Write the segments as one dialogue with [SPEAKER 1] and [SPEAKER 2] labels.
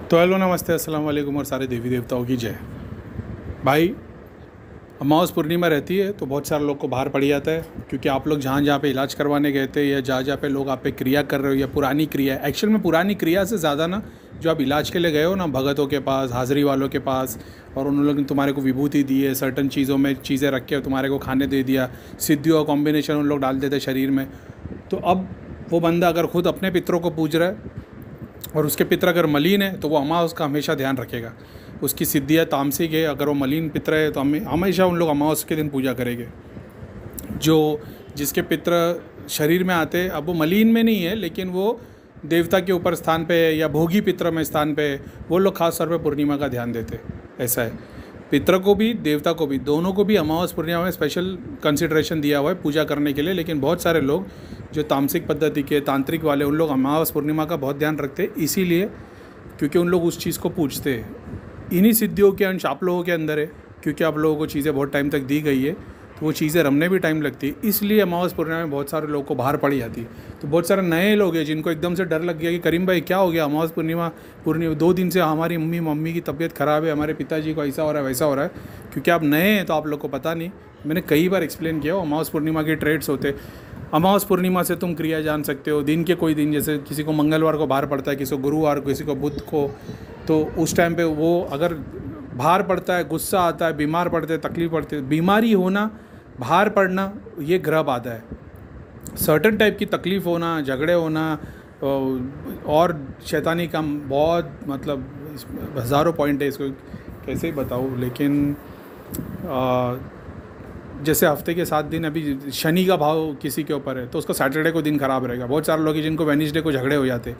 [SPEAKER 1] तो हेलो नमस्ते अस्सलाम वालेकुम और सारे देवी देवताओं की जय। भाई, अमावस पूर्णिमा रहती है तो बहुत सारे लोग को बाहर पड़ जाता है, क्योंकि आप लोग जहाँ जहाँ पे इलाज करवाने गए थे या जहाँ जहाँ पे लोग आप पे क्रिया कर रहे हो या पुरानी क्रिया, एक्चुअल में पुरानी क्रिया से ज़्यादा ना जो आप इलाज के लिए गए हो ना भगतों के पास, हाज़िरी वालों के पास, और उन लोगों ने तुम्हारे को विभूति दी है, सर्टन चीज़ों में चीज़ें रख के तुम्हारे को खाने दे दिया, सिद्धियों का कॉम्बिनेशन उन लोग डाल देते शरीर में। तो अब वो बंदा अगर खुद अपने पितरों को पूज रहा है और उसके पितर अगर मलिन है तो वो अमावस का हमेशा ध्यान रखेगा। उसकी सिद्धियाँ तामसिक है, अगर वो मलिन पितर है तो हमेशा उन लोग अमावस के दिन पूजा करेंगे। जो जिसके पितर शरीर में आते हैं, अब वो मलिन में नहीं है लेकिन वो देवता के ऊपर स्थान पे है या भोगी पितर में स्थान पे है, वो लोग खास तौर पे पूर्णिमा का ध्यान देते हैं। ऐसा है, पितर को भी देवता को भी, दोनों को भी अमावस पूर्णिमा में स्पेशल कंसिडरेशन दिया हुआ है पूजा करने के लिए। लेकिन बहुत सारे लोग जो तामसिक पद्धति के तांत्रिक वाले, उन लोग अमावस पूर्णिमा का बहुत ध्यान रखते हैं, इसीलिए क्योंकि उन लोग उस चीज़ को पूछते हैं। इन्हीं सिद्धियों के अंश आप लोगों के अंदर है, क्योंकि आप लोगों को चीज़ें बहुत टाइम तक दी गई है तो वो चीज़ें रमने भी टाइम लगती है, इसलिए अमावस पूर्णिमा में बहुत सारे लोगों को बाहर पड़ी जाती है। तो बहुत सारे नए लोग हैं जिनको एकदम से डर लग गया कि करीम भाई क्या हो गया, अमावस पूर्णिमा 2 दिन से हमारी मम्मी की तबीयत ख़राब है, हमारे पिताजी को ऐसा हो रहा है वैसा हो रहा है। क्योंकि आप नए हैं तो आप लोग को पता नहीं। मैंने कई बार एक्सप्लेन किया, अमावस पूर्णिमा के ट्रेड्स होते। अमावस पूर्णिमा से तुम क्रिया जान सकते हो, दिन के कोई दिन, जैसे किसी को मंगलवार को बाहर पड़ता है, किसी को गुरुवार को, किसी को बुध को, तो उस टाइम पे वो अगर बाहर पड़ता है, गुस्सा आता है, बीमार पड़ते हैं, तकलीफ पड़ती है, बीमारी होना, बाहर पड़ना, ये ग्रह बाधा है। सर्टन टाइप की तकलीफ़ होना, झगड़े होना और शैतानी काम, बहुत मतलब हज़ारों पॉइंट है, इसको कैसे ही बताऊँ। लेकिन जैसे हफ्ते के 7 दिन, अभी शनि का भाव किसी के ऊपर है तो उसका सैटरडे को दिन ख़राब रहेगा। बहुत सारे लोग हैं जिनको वेडनेसडे को झगड़े हो जाते,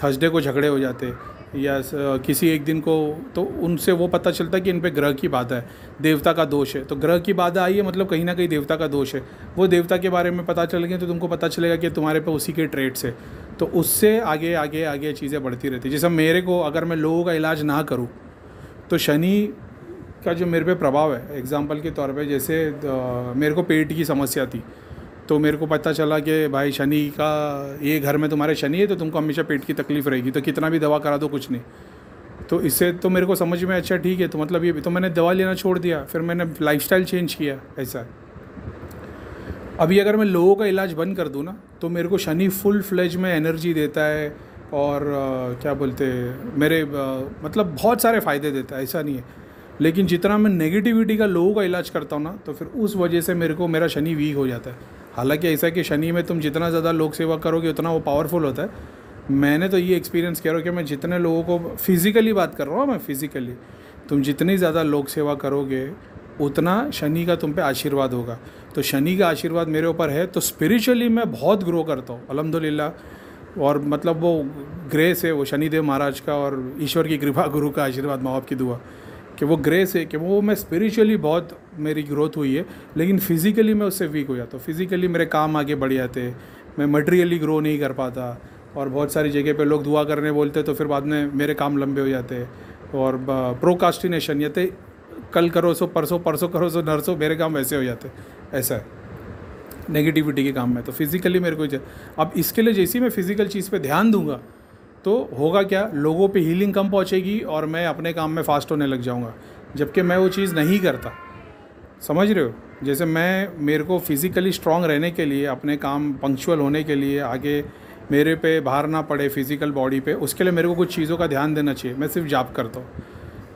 [SPEAKER 1] थर्सडे को झगड़े हो जाते, या किसी एक दिन को, तो उनसे वो पता चलता है कि इन पे ग्रह की बाधा है, देवता का दोष है। तो ग्रह की बाधा आई है मतलब कहीं ना कहीं देवता का दोष है। वो देवता के बारे में पता चल गया तो तुमको पता चलेगा कि तुम्हारे पे उसी के ट्रेड्स है। तो उससे आगे आगे आगे चीज़ें बढ़ती रहती है। जैसे मेरे को, अगर मैं लोगों का इलाज ना करूँ तो शनि का जो मेरे पे प्रभाव है, एग्जाम्पल के तौर पे, जैसे मेरे को पेट की समस्या थी तो मेरे को पता चला कि भाई शनि का, ये घर में तुम्हारे शनि है तो तुमको हमेशा पेट की तकलीफ़ रहेगी, तो कितना भी दवा करा दो कुछ नहीं। तो इससे तो मेरे को समझ में, अच्छा ठीक है, तो मतलब ये, तो मैंने दवा लेना छोड़ दिया, फिर मैंने लाइफस्टाइल चेंज किया। ऐसा है। अभी अगर मैं लोगों का इलाज बंद कर दूँ ना तो मेरे को शनि फुल फ्लेज में एनर्जी देता है और क्या बोलते हैं, मेरे मतलब बहुत सारे फ़ायदे देता है, ऐसा नहीं है। लेकिन जितना मैं नेगेटिविटी का लोगों का इलाज करता हूँ ना तो फिर उस वजह से मेरे को मेरा शनि वीक हो जाता है। हालांकि ऐसा है कि शनि में तुम जितना ज़्यादा लोक सेवा करोगे उतना वो पावरफुल होता है। मैंने तो ये एक्सपीरियंस किया कि मैं जितने लोगों को, फिज़िकली बात कर रहा हूँ मैं, फिज़िकली तुम जितनी ज़्यादा लोक सेवा करोगे उतना शनि का तुम पे आशीर्वाद होगा। तो शनि का आशीर्वाद मेरे ऊपर है, तो स्पिरिचुअली मैं बहुत ग्रो करता हूँ अल्हम्दुलिल्लाह। और मतलब वो ग्रेस है, वो शनिदेव महाराज का और ईश्वर की कृपा, गुरु का आशीर्वाद, माँ बाप की दुआ, कि वो ग्रेस है कि वो मैं स्पिरिचुअली बहुत मेरी ग्रोथ हुई है। लेकिन फिज़िकली मैं उससे वीक हो जाता हूँ। फिज़िकली मेरे काम आगे बढ़ जाते, मैं मटेरियली ग्रो नहीं कर पाता, और बहुत सारी जगह पे लोग दुआ करने बोलते तो फिर बाद में मेरे काम लंबे हो जाते, और प्रोकास्टिनेशन, ये कल करो सो परसों, परसों करो सो नरसों, मेरे काम वैसे हो जाते। ऐसा है नेगेटिविटी के काम में। तो फिज़िकली मेरे को, अब इसके लिए जैसे ही मैं फ़िज़िकल चीज़ पे ध्यान दूंगा तो होगा क्या, लोगों पे हीलिंग कम पहुंचेगी और मैं अपने काम में फ़ास्ट होने लग जाऊंगा, जबकि मैं वो चीज़ नहीं करता। समझ रहे हो? जैसे मेरे को फिज़िकली स्ट्रांग रहने के लिए, अपने काम पंक्चुअल होने के लिए, आगे मेरे पे भार ना पड़े फिज़िकल बॉडी पे, उसके लिए मेरे को कुछ चीज़ों का ध्यान देना चाहिए। मैं सिर्फ जाप करता हूँ,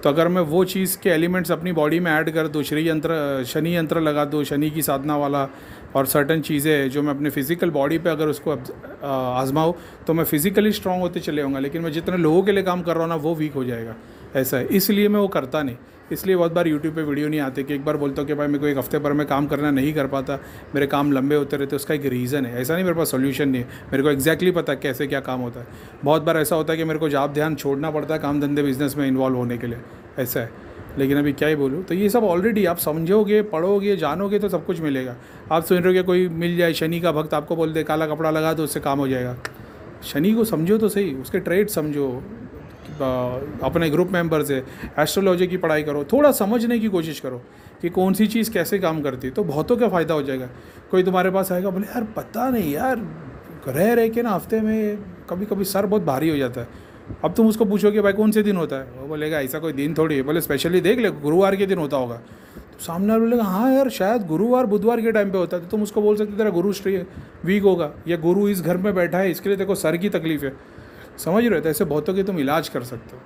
[SPEAKER 1] तो अगर मैं वो चीज़ के एलिमेंट्स अपनी बॉडी में ऐड कर दूँ, शनि यंत्र लगा दूँ, शनि की साधना वाला, और सर्टन चीज़ें जो मैं अपने फिज़िकल बॉडी पे अगर उसको आजमाऊँ तो मैं फ़िज़िकली स्ट्रांग होते चले जाऊँगा। लेकिन मैं जितने लोगों के लिए काम कर रहा हूँ ना वो वीक हो जाएगा। ऐसा है, इसलिए मैं वो करता नहीं। इसलिए बहुत बार यूट्यूब पे वीडियो नहीं आते कि एक बार बोलता हूँ कि भाई मेरे को एक हफ्ते भर में काम करना नहीं कर पाता, मेरे काम लंबे होते रहते, उसका एक रीज़न है। ऐसा नहीं मेरे पास सोल्यूशन नहीं है, मेरे को एग्जैक्टली पता है कैसे क्या काम होता है। बहुत बार ऐसा होता है कि मेरे को जाप ध्यान छोड़ना पड़ता है काम धंधे बिजनेस में इन्वॉल्व होने के लिए। ऐसा है, लेकिन अभी क्या ही बोलूँ। तो ये सब ऑलरेडी आप समझोगे, पढ़ोगे, जानोगे तो सब कुछ मिलेगा। आप सुन रहे हो कि कोई मिल जाए शनि का भक्त, आपको बोल दे काला कपड़ा लगा दो उससे काम हो जाएगा। शनि को समझो तो सही, उसके ट्रेड समझो, अपने ग्रुप मेंबर से एस्ट्रोलॉजी की पढ़ाई करो, थोड़ा समझने की कोशिश करो कि कौन सी चीज़ कैसे काम करती है, तो बहुतों का फ़ायदा हो जाएगा। कोई तुम्हारे पास आएगा बोले यार पता नहीं यार, रह के ना हफ्ते में कभी कभी सर बहुत भारी हो जाता है, अब तुम उसको पूछोगे भाई कौन से दिन होता है, वो बोलेगा ऐसा कोई दिन थोड़ी है। बोले स्पेशली देख ले गुरुवार के दिन होता होगा, तो सामने वाला बोलेगा हाँ यार शायद गुरुवार बुधवार के टाइम पे होता है। तो तुम उसको बोल सकते तेरा गुरु वीक होगा, या गुरु इस घर में बैठा है इसके लिए तेरे को सर की तकलीफ है। समझ रहे हो? तो ऐसे बहुतों के तुम इलाज कर सकते हो।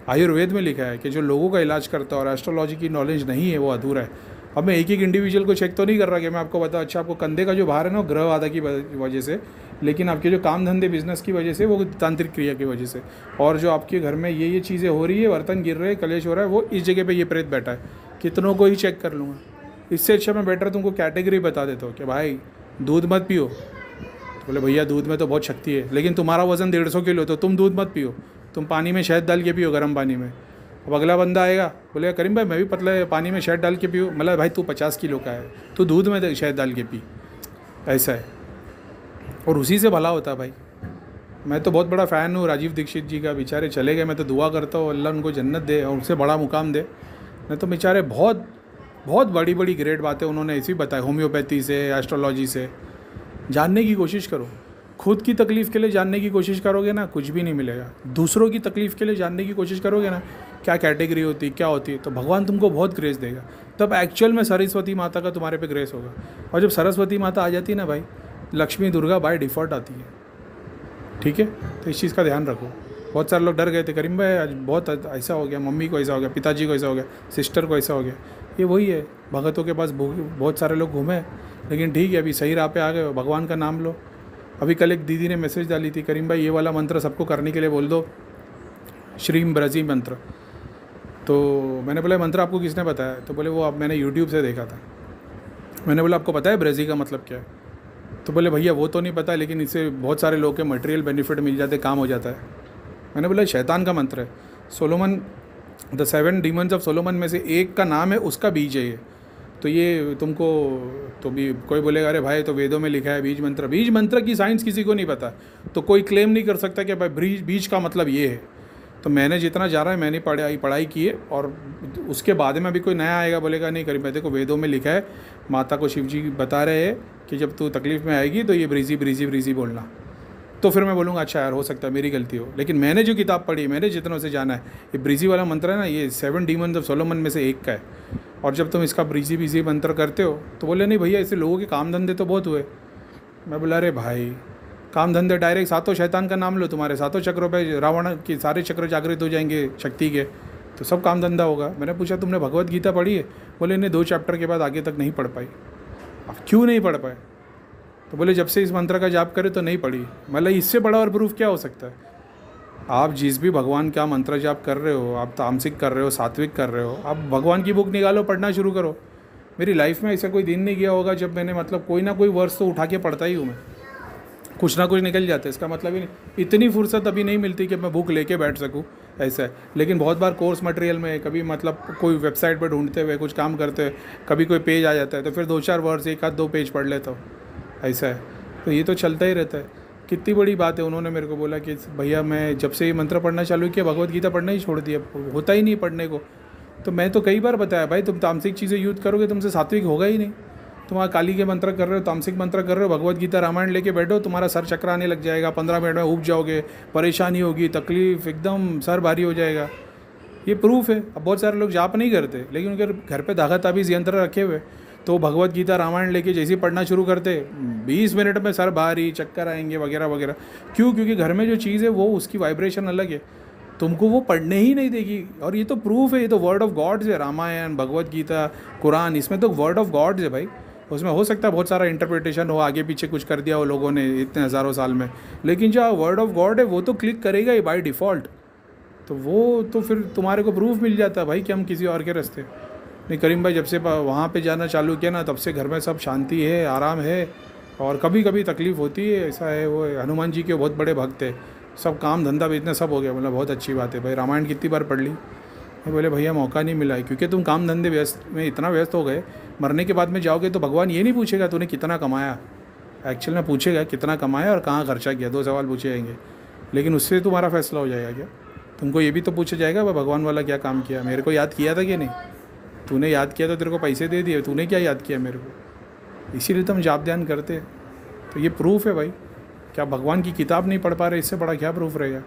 [SPEAKER 1] आयुर्वेद में लिखा है कि जो लोगों का इलाज करता है और एस्ट्रोलॉजी की नॉलेज नहीं है वो अधूरा है। अब मैं एक एक इंडिविजुअल को चेक तो नहीं कर रहा कि मैं आपको बता अच्छा आपको कंधे का जो भार है ना ग्रह आधा की वजह से, लेकिन आपके जो काम धंधे बिजनेस की वजह से, वो तांत्रिक क्रिया की वजह से, और जो आपके घर में ये चीज़ें हो रही है, बर्तन गिर रहे हैं, कलेश हो रहा है, वो इस जगह पे ये प्रेत बैठा है, कितनों को ही चेक कर लूँगा। इससे अच्छा मैं बेटर तुमको कैटेगरी बता देता हूँ कि भाई दूध मत पियो। तो बोले भैया दूध में तो बहुत शक्ति है, लेकिन तुम्हारा वज़न 150 किलो, तो तुम दूध मत पियो, तुम पानी में शहद डाल के पियो, गर्म पानी में। अब अगला बंदा आएगा बोलेगा करीम भाई मैं भी पतला है, पानी में शहद डाल के पियो। मतलब भाई तू 50 किलो का है, तू दूध में शहद डाल के पी। ऐसा है, और उसी से भला होता है भाई। मैं तो बहुत बड़ा फ़ैन हूँ राजीव दीक्षित जी का। बेचारे चले गए, मैं तो दुआ करता हूँ अल्लाह उनको जन्नत दे और उनसे बड़ा मुकाम दे। मैं तो बेचारे बहुत बहुत बड़ी बड़ी ग्रेट बातें उन्होंने ऐसी बताई, होम्योपैथी से, एस्ट्रोलॉजी से। जानने की कोशिश करो। खुद की तकलीफ़ के लिए जानने की कोशिश करोगे ना, कुछ भी नहीं मिलेगा। दूसरों की तकलीफ़ के लिए जानने की कोशिश करोगे ना, क्या कैटेगरी होती है, क्या होती है, तो भगवान तुमको बहुत ग्रेस देगा। तब एक्चुअल में सरस्वती माता का तुम्हारे पे ग्रेस होगा। और जब सरस्वती माता आ जाती है ना भाई, लक्ष्मी दुर्गा बाय डिफ़ॉल्ट आती है। ठीक है, तो इस चीज़ का ध्यान रखो। बहुत सारे लोग डर गए थे, करीम भाई आज बहुत ऐसा हो गया, मम्मी को ऐसा हो गया, पिताजी को ऐसा हो गया, सिस्टर को ऐसा हो गया। ये वही है, भगतों के पास बहुत सारे लोग घूमे, लेकिन ठीक है अभी सही राह पे आ गए, भगवान का नाम लो। अभी कल एक दीदी ने मैसेज डाली थी, करीम भाई ये वाला मंत्र सबको करने के लिए बोल दो, श्रीम ब्रजी मंत्र। तो मैंने बोला मंत्र आपको किसने बताया? तो बोले वो अब मैंने यूट्यूब से देखा था। मैंने बोला आपको पता है ब्रजी का मतलब क्या है? तो बोले भैया वो तो नहीं पता, लेकिन इससे बहुत सारे लोग के मटेरियल बेनिफिट मिल जाते, काम हो जाता है। मैंने बोला शैतान का मंत्र है, Solomon the 7 demons of Solomon में से एक का नाम है, उसका बीज है ये। तो ये तुमको तो भी कोई बोलेगा अरे भाई तो वेदों में लिखा है बीज मंत्र। बीज मंत्र की साइंस किसी को नहीं पता, तो कोई क्लेम नहीं कर सकता कि भाई बीज का मतलब ये है। तो मैंने जितना जा रहा है मैंने पढ़ाई की है, और उसके बाद में अभी कोई नया आएगा बोलेगा नहीं करीब देखो वेदों में लिखा है, माता को शिव जी बता रहे हैं कि जब तू तकलीफ़ में आएगी तो ये ब्रीजी ब्रीजी ब्रीजी बोलना। तो फिर मैं बोलूँगा अच्छा यार हो सकता है मेरी गलती हो, लेकिन मैंने जो किताब पढ़ी, मैंने जितनों से जाना है, ये ब्रीजी वाला मंत्र है ना, ये 7 डीमंस ऑफ सोलोमन में से एक का है। और जब तुम इसका ब्रीजी ब्रीजी मंत्र करते हो तो बोले नहीं भैया इससे लोगों के काम धंधे तो बहुत हुए। मैं बोला अरे भाई काम धंधे डायरेक्ट सातों शैतान का नाम लो, तुम्हारे सातों चक्रों पे रावण के सारे चक्र जागृत हो जाएंगे शक्ति के, तो सब काम धंधा होगा। मैंने पूछा तुमने भगवत गीता पढ़ी है? बोले इन्हें 2 चैप्टर के बाद आगे तक नहीं पढ़ पाई। अब क्यों नहीं पढ़ पाए? तो बोले जब से इस मंत्र का जाप करे तो नहीं पढ़ी। मतलब इससे बड़ा और प्रूफ क्या हो सकता है? आप जिस भी भगवान का मंत्र जाप कर रहे हो, आप तामसिक कर रहे हो, सात्विक कर रहे हो, आप भगवान की बुक निकालो, पढ़ना शुरू करो। मेरी लाइफ में ऐसा कोई दिन नहीं गया होगा जब मैंने मतलब कोई ना कोई वर्ष तो उठा के पढ़ता ही हूँ मैं, कुछ ना कुछ निकल जाता है। इसका मतलब ही नहीं इतनी फुर्सत अभी नहीं मिलती कि मैं बुक लेके बैठ सकूँ, ऐसा है। लेकिन बहुत बार कोर्स मटेरियल में कभी मतलब कोई वेबसाइट पर ढूंढते हुए कुछ काम करते हुए कभी कोई पेज आ जाता है तो फिर 2-4 वर्ड्स 1-2 पेज पढ़ लेता हूँ, ऐसा है। तो ये तो चलता ही रहता है। कितनी बड़ी बात है, उन्होंने मेरे को बोला कि भैया मैं जब से ये मंत्र पढ़ना चालू किया भगवत गीता पढ़ना ही छोड़ दिया, होता ही नहीं पढ़ने को। तो मैं तो कई बार बताया भाई तुम तामसिक चीज़ें यूज करोगे तुमसे सात्विक होगा ही नहीं। तुम वहाँ काली के मंत्र कर रहे हो, तामसिक मंत्र कर रहे हो, भगवत गीता रामायण लेके बैठो, तुम्हारा सर चक्कर आने लग जाएगा, 15 मिनट में उब जाओगे, परेशानी होगी, तकलीफ, एकदम सर भारी हो जाएगा। ये प्रूफ है। अब बहुत सारे लोग जाप नहीं करते, लेकिन उनके घर पे धागा ताबीज़ यंत्र रखे हुए, तो भगवत गीता रामायण लेके जैसे ही पढ़ना शुरू करते 20 मिनट में सर भारी, चक्कर आएंगे वगैरह वगैरह। क्यों? क्योंकि घर में जो चीज़ है वो उसकी वाइब्रेशन अलग है, तुमको वो पढ़ने ही नहीं देगी। और ये तो प्रूफ है, ये तो वर्ड ऑफ गॉड्स है। रामायण, भगवत गीता, कुरान, इसमें तो वर्ड ऑफ गॉड्स है भाई। उसमें हो सकता है बहुत सारा इंटरप्रिटेशन हो, आगे पीछे कुछ कर दिया हो लोगों ने इतने हज़ारों साल में, लेकिन जो वर्ड ऑफ गॉड है वो तो क्लिक करेगा ही बाय डिफ़ॉल्ट। तो वो तो फिर तुम्हारे को प्रूफ मिल जाता है भाई कि हम किसी और के रास्ते नहीं। करीम भाई जब से वहाँ पे जाना चालू किया ना, तब से घर में सब शांति है, आराम है। और कभी कभी तकलीफ़ होती है, ऐसा है। वो हनुमान जी के बहुत बड़े भक्त है, सब काम धंधा बेचना सब हो गया। मतलब बहुत अच्छी बात है भाई। रामायण कितनी बार पढ़ ली? मैं बोले भैया मौका नहीं मिला है, क्योंकि तुम काम धंधे व्यस्त में इतना व्यस्त हो गए। मरने के बाद में जाओगे तो भगवान ये नहीं पूछेगा तूने कितना कमाया, एक्चुअल में पूछेगा कितना कमाया और कहाँ खर्चा किया। 2 सवाल पूछे जाएंगे, लेकिन उससे तुम्हारा फैसला हो जाएगा क्या? तुमको ये भी तो पूछा जाएगा भाई भगवान वाला क्या काम किया, मेरे को याद किया था कि नहीं? तूने याद किया तो तेरे को पैसे दे दिए, तूने क्या याद किया मेरे को? इसीलिए तो हम जाप ध्यान करते हैं। तो ये प्रूफ है भाई। क्या भगवान की किताब नहीं पढ़ पा रहे, इससे बड़ा क्या प्रूफ रहेगा?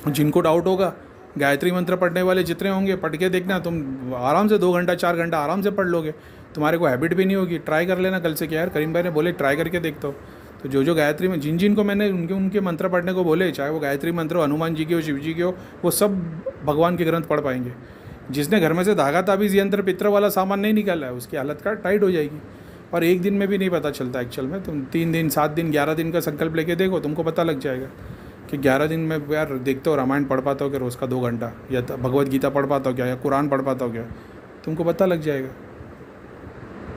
[SPEAKER 1] जिनको डाउट होगा, गायत्री मंत्र पढ़ने वाले जितने होंगे पढ़ के देखना, तुम आराम से 2 घंटा 4 घंटा आराम से पढ़ लोगे। तुम्हारे को हैबिट भी नहीं होगी। ट्राई कर लेना कल से, क्या यार करीम भाई ने बोले ट्राई करके देखता हो। तो जो गायत्री में जिन को मैंने उनके मंत्र पढ़ने को बोले, चाहे वो गायत्री मंत्र हो, हनुमान जी की हो, शिव जी की हो, वो सब भगवान के ग्रंथ पढ़ पाएंगे। जिसने घर में से धागा ताबीज़ यंत्र पित्र वाला सामान नहीं निकाला है, उसकी हालत का टाइट हो जाएगी। और एक दिन में भी नहीं पता चलता एक्चुअल में। तुम 3 दिन 7 दिन 11 दिन का संकल्प लेके देखो, तुमको पता लग जाएगा कि 11 दिन में यार देखते हो रामायण पढ़ पाता हो क्या रोज़ का 2 घंटा, या भगवत गीता पढ़ पाता हो क्या, या कुरान पढ़ पाता हो क्या, तुमको पता लग जाएगा।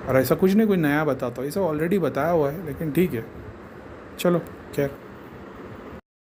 [SPEAKER 1] और ऐसा कुछ नहीं कोई नया बताता हो, ये सब ऑलरेडी बताया हुआ है, लेकिन ठीक है चलो खैर।